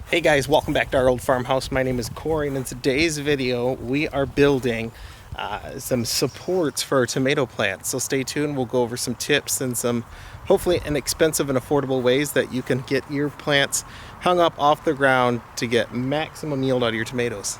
Hey guys, welcome back to Our Old Farmhouse. My name is Corey, and in today's video we are building some supports for our tomato plants. So stay tuned, we'll go over some tips and some hopefully inexpensive and affordable ways that you can get your plants hung up off the ground to get maximum yield out of your tomatoes.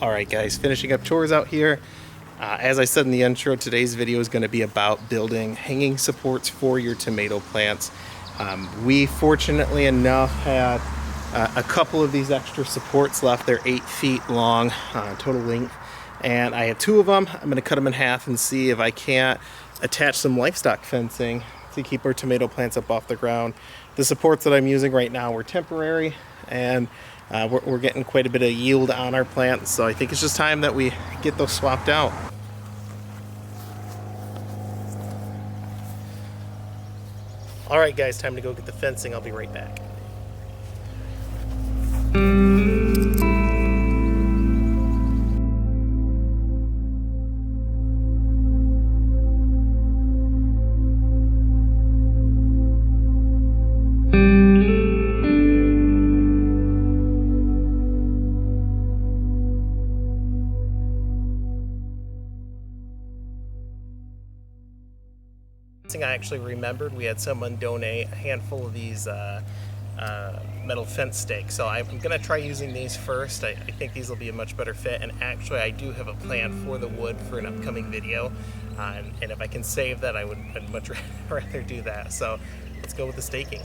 Alright guys, finishing up chores out here. As I said in the intro, today's video is going to be about building hanging supports for your tomato plants. We fortunately enough had a couple of these extra supports left. They're 8 feet long total length, and I have 2 of them. I'm going to cut them in half and see if I can't attach some livestock fencing to keep our tomato plants up off the ground. The supports that I'm using right now were temporary, and we're getting quite a bit of yield on our plants, so I think it's just time that we get those swapped out. Alright guys, time to go get the fencing. I'll be right back. I actually remembered we had someone donate a handful of these metal fence stakes, so I'm going to try using these first. I think these will be a much better fit, and actually I do have a plan for the wood for an upcoming video, and if I can save that, I'd much rather do that. So let's go with the staking.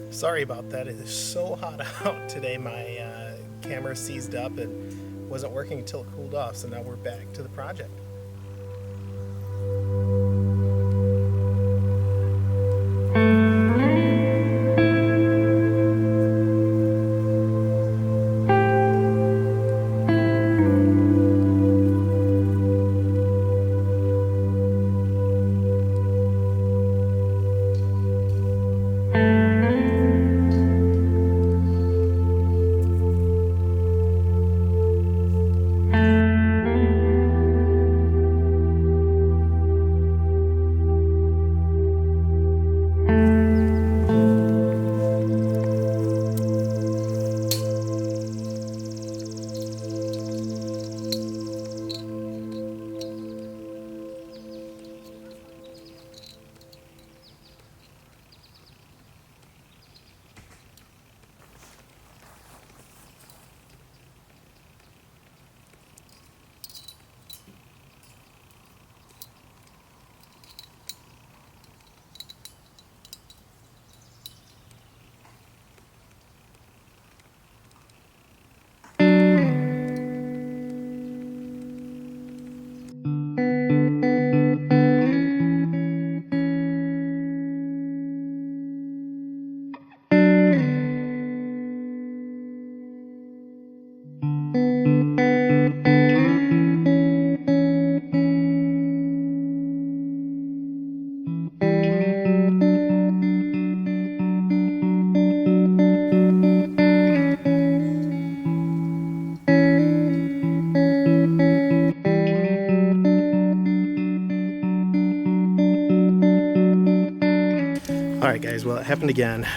Sorry about that. It is so hot out today. My camera seized up and wasn't working until it cooled off, so now we're back to the project. Alright guys, well it happened again.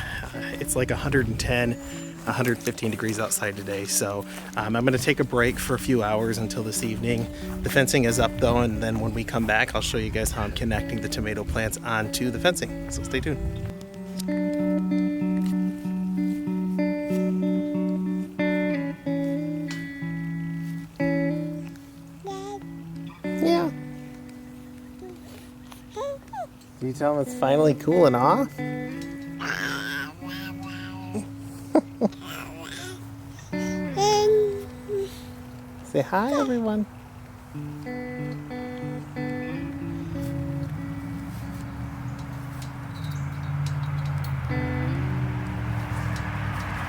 It's like 110 115 degrees outside today, so I'm going to take a break for a few hours until this evening. The fencing is up though, and then when we come back I'll show you guys how I'm connecting the tomato plants onto the fencing, so stay tuned. Yeah. Can you tell them it's finally cooling off? Say hi, everyone.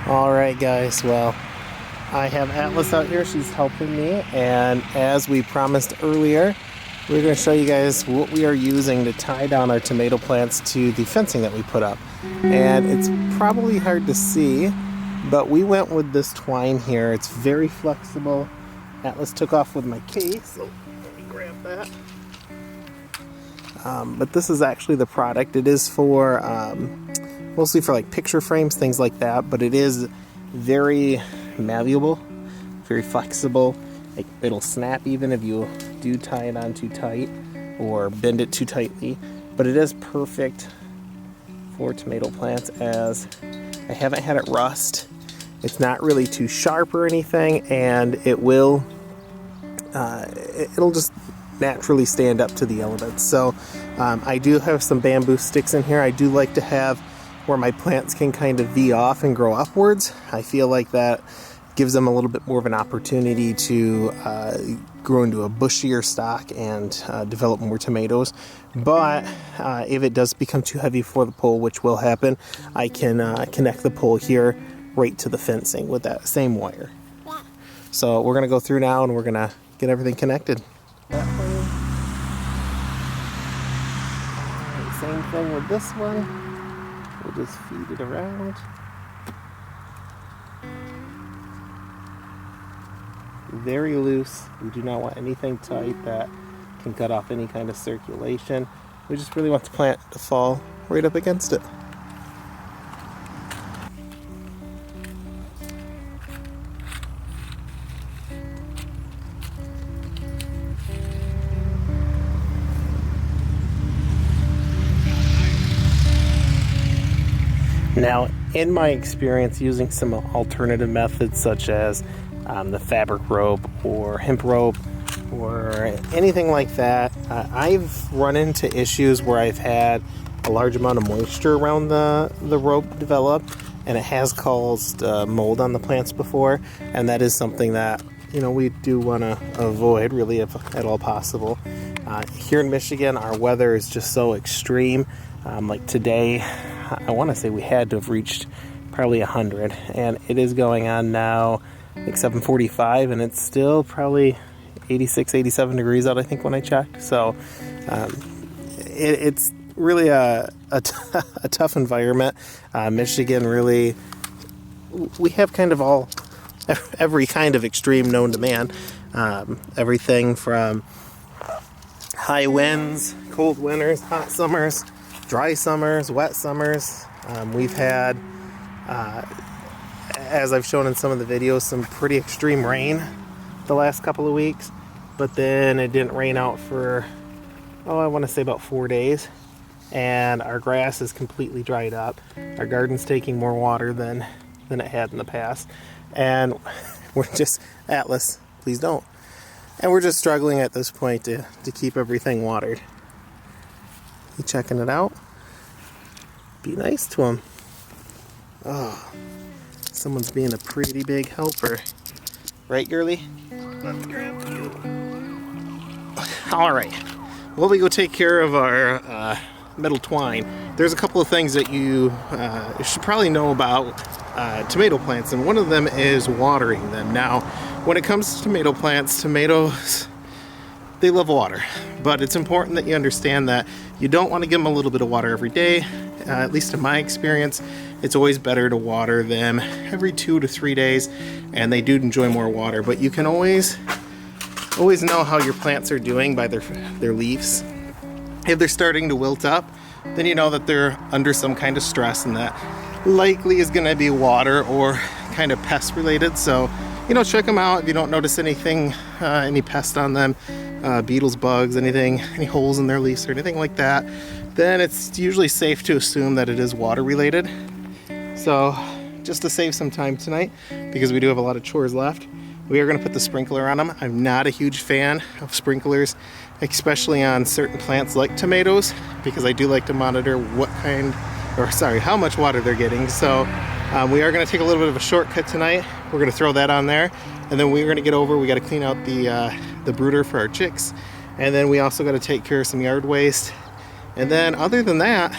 All right, guys. Well, I have Atlas out here. She's helping me. And as we promised earlier, we're going to show you guys what we are using to tie down our tomato plants to the fencing that we put up. And it's probably hard to see, but we went with this twine here. It's very flexible. Atlas took off with my case, so let me grab that. But this is actually the product. It is for mostly for like picture frames, things like that, but it is very malleable, very flexible. Like, it'll snap even if you do tie it on too tight or bend it too tightly, but it is perfect for tomato plants, as I haven't had it rust. It's not really too sharp or anything, and it'll just naturally stand up to the elements. So I do have some bamboo sticks in here. I do like to have where my plants can kind of V off and grow upwards. I feel like that gives them a little bit more of an opportunity to grow into a bushier stock and develop more tomatoes. But if it does become too heavy for the pole, which will happen, I can connect the pole here right to the fencing with that same wire. So we're going to go through now and we're going to get everything connected. Same thing with this one. We'll just feed it around. Very loose. We do not want anything tight that can cut off any kind of circulation. We just really want the plant to fall right up against it. Now, in my experience using some alternative methods such as the fabric rope or hemp rope or anything like that, I've run into issues where I've had a large amount of moisture around the rope develop, and it has caused mold on the plants before, and that is something that, you know, we do want to avoid, really, if at all possible. Here in Michigan, our weather is just so extreme. Like today, I want to say we had to have reached probably 100, and it is going on now, like 7:45, and it's still probably 86, 87 degrees out, I think, when I checked. So it's really a tough environment. Michigan, really, we have kind of every kind of extreme known to man. Everything from high winds, cold winters, hot summers, dry summers, wet summers. We've had, as I've shown in some of the videos, some pretty extreme rain the last couple of weeks, but then it didn't rain out for, I want to say about 4 days, and our grass is completely dried up. Our garden's taking more water than it had in the past, and we're just, Atlas, please don't. And we're just struggling at this point to keep everything watered. You checking it out? Be nice to him. Oh, someone's being a pretty big helper. Right, girly? Let's grab you. All right. Well, we go take care of our metal twine. There's a couple of things that you should probably know about tomato plants, and one of them is watering them. Now, when it comes to tomato plants, tomatoes, they love water, but it's important that you understand that you don't want to give them a little bit of water every day. At least in my experience, it's always better to water them every 2 to 3 days, and they do enjoy more water. But you can always know how your plants are doing by their leaves. If they're starting to wilt up, then you know that they're under some kind of stress, and that likely is going to be water or kind of pest related. So, you know, check them out if you don't notice anything, any pests on them, beetles, bugs, anything, any holes in their leaves or anything like that. Then it's usually safe to assume that it is water related. So just to save some time tonight, because we do have a lot of chores left, we are going to put the sprinkler on them. I'm not a huge fan of sprinklers, especially on certain plants like tomatoes, because I do like to monitor how much water they're getting. So we are going to take a little bit of a shortcut tonight. We're going to throw that on there, and then we're going to get over. We got to clean out the brooder for our chicks, and then we also got to take care of some yard waste. And then other than that,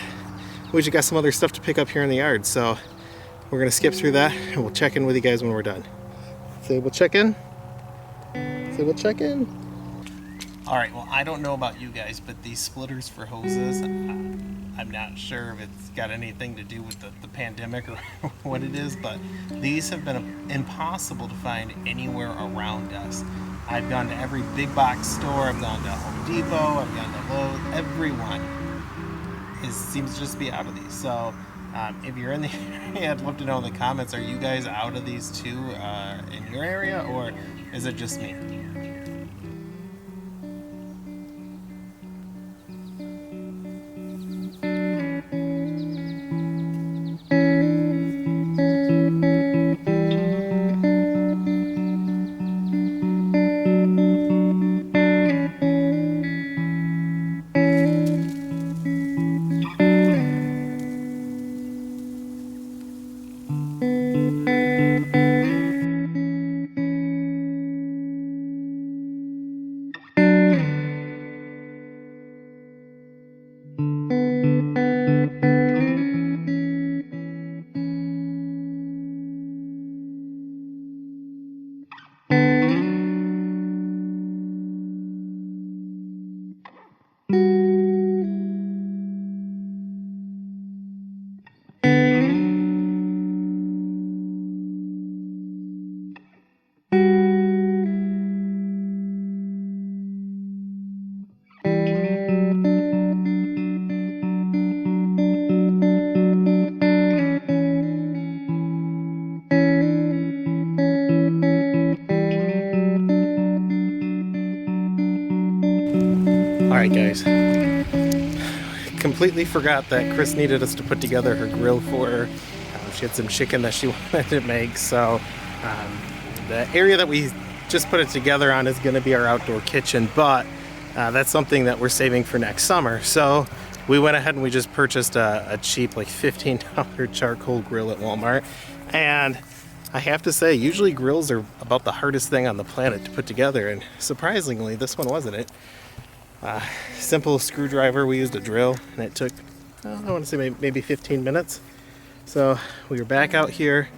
we just got some other stuff to pick up here in the yard. So we're going to skip through that, and we'll check in with you guys when we're done. Say we'll check in. Say we'll check in. All right, well, I don't know about you guys, but these splitters for hoses, I'm not sure if it's got anything to do with the pandemic or what it is, but these have been impossible to find anywhere around us. I've gone to every big box store, I've gone to Home Depot, I've gone to Lowe's, everyone seems to just be out of these. So if you're in the area, I'd love to know in the comments, are you guys out of these too in your area, or is it just me? Alright guys, completely forgot that Chris needed us to put together her grill for her. She had some chicken that she wanted to make, so the area that we just put it together on is going to be our outdoor kitchen, but that's something that we're saving for next summer. So we went ahead and we just purchased a cheap like $15 charcoal grill at Walmart, and I have to say, usually grills are about the hardest thing on the planet to put together, and surprisingly this one wasn't it. Simple screwdriver, we used a drill, and it took, I want to say maybe 15 minutes. So we were back out here.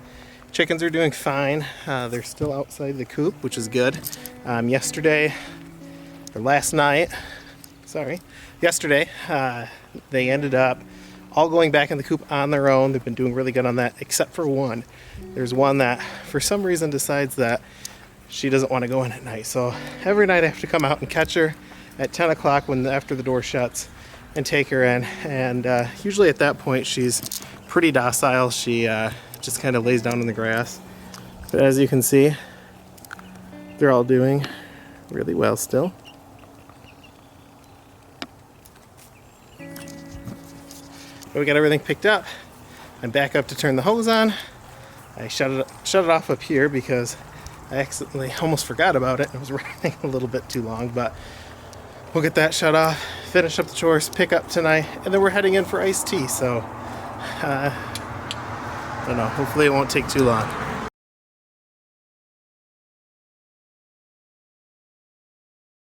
Chickens are doing fine. They're still outside the coop, which is good. Yesterday, they ended up all going back in the coop on their own. They've been doing really good on that, except for one. There's one that for some reason decides that she doesn't want to go in at night. So every night I have to come out and catch her at 10 o'clock after the door shuts and take her in. And usually at that point she's pretty docile. She just kind of lays down in the grass. But as you can see, they're all doing really well still. But we got everything picked up. I'm back up to turn the hose on. I shut it off up here because I accidentally almost forgot about it. It was running a little bit too long, but we'll get that shut off, finish up the chores, pick up tonight, and then we're heading in for iced tea. So I don't know, hopefully it won't take too long.